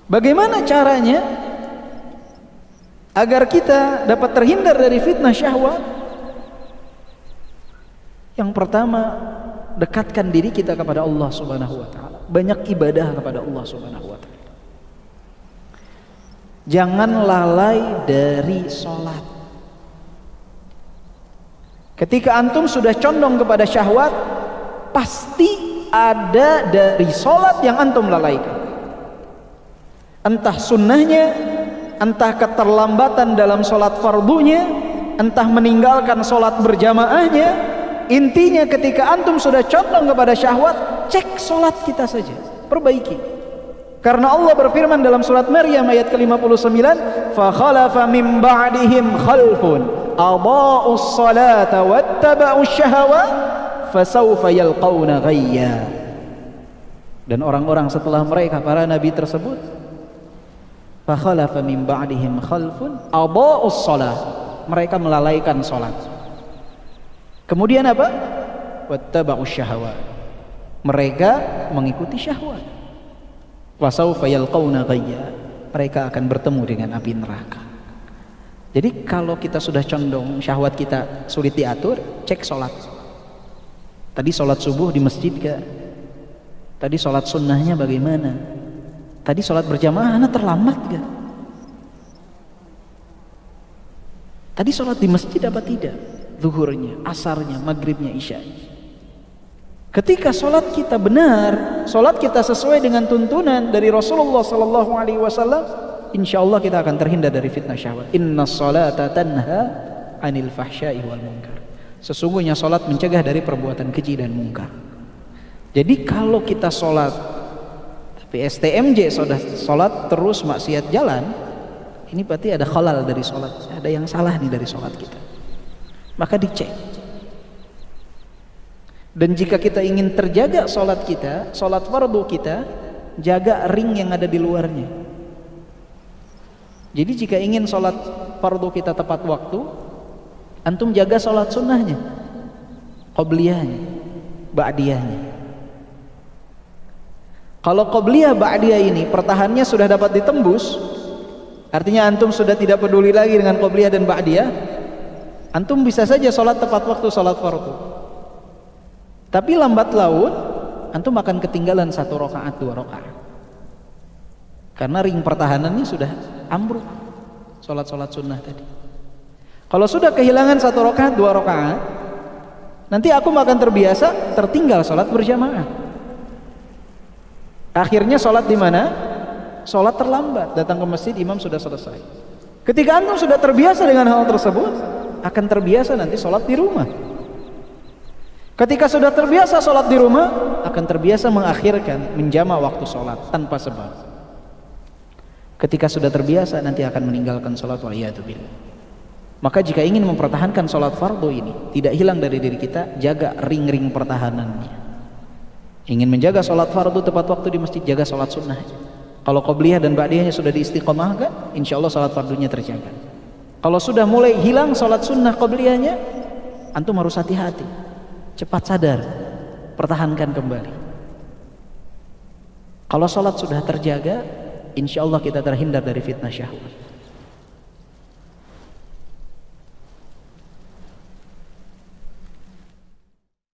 Bagaimana caranya agar kita dapat terhindar dari fitnah syahwat? Yang pertama, dekatkan diri kita kepada Allah Subhanahu wa taala. Banyak ibadah kepada Allah Subhanahu wa taala. Jangan lalai dari sholat. Ketika antum sudah condong kepada syahwat, pasti ada dari sholat yang antum lalaikan. Entah sunnahnya, entah keterlambatan dalam sholat fardunya, entah meninggalkan sholat berjamaahnya. Intinya ketika antum sudah condong kepada syahwat, cek sholat kita saja, perbaiki. Karena Allah berfirman dalam surat Maryam ayat ke-59, fa khalafa min ba'dihim khalfun adha'us salata wattaba'us syahawat fasawfa yalqawna ghayya. Dan orang-orang setelah mereka, para nabi tersebut, fa khalafa min ba'dihim khalfun adha'us salat, mereka melalaikan salat. Kemudian apa? Wattaba'us syahawat, mereka mengikuti syahwat. Wasaufa yalqawna ghayya, mereka akan bertemu dengan api neraka. Jadi kalau kita sudah condong syahwat kita sulit diatur, cek sholat. Tadi sholat subuh di masjid gak? Tadi sholat sunnahnya bagaimana? Tadi sholat berjamaah terlambat gak? Tadi sholat di masjid apa tidak? Zuhurnya, asarnya, maghribnya, isyanya. Ketika sholat kita benar, sholat kita sesuai dengan tuntunan dari Rasulullah Sallallahu Alaihi Wasallam, insya Allah kita akan terhindar dari fitnah syahwat. Inna sholata tanha anil fahsyai wal munkar. Sesungguhnya sholat mencegah dari perbuatan keji dan mungkar. Jadi kalau kita sholat tapi STMJ sudah sholat terus maksiat jalan, ini berarti ada khalal dari sholat, ada yang salah nih dari sholat kita. Maka dicek. Dan jika kita ingin terjaga sholat kita, sholat fardu kita, jaga ring yang ada di luarnya. Jadi jika ingin sholat fardu kita tepat waktu, antum jaga sholat sunnahnya, qobliyahnya, ba'diyahnya. Kalau qobliyah ba'diyah ini pertahannya sudah dapat ditembus, artinya antum sudah tidak peduli lagi dengan qobliyah dan ba'diyah, antum bisa saja sholat tepat waktu sholat fardu. Tapi lambat laun antum akan ketinggalan 1 rakaat 2 rakaat. Karena ring pertahanannya sudah ambruk. Salat-salat sunnah tadi. Kalau sudah kehilangan 1 rakaat 2 rakaat, nanti aku akan terbiasa tertinggal salat berjamaah. Akhirnya salat di mana? Salat terlambat, datang ke masjid imam sudah selesai. Ketika antum sudah terbiasa dengan hal tersebut, akan terbiasa nanti salat di rumah. Ketika sudah terbiasa sholat di rumah, akan terbiasa mengakhirkan, menjama waktu sholat tanpa sebab. Ketika sudah terbiasa, nanti akan meninggalkan sholat wa'iyatubillah. Maka jika ingin mempertahankan sholat fardu ini tidak hilang dari diri kita, jaga ring-ring pertahanannya. Ingin menjaga sholat fardu tepat waktu di masjid, jaga sholat sunnah. Kalau qobliyah dan ba'diyahnya sudah diistiqomahkan, insya Allah sholat fardunya terjaga. Kalau sudah mulai hilang sholat sunnah qobliyahnya, antum harus hati-hati. Cepat sadar, pertahankan kembali. Kalau sholat sudah terjaga, insya Allah kita terhindar dari fitnah syahwat.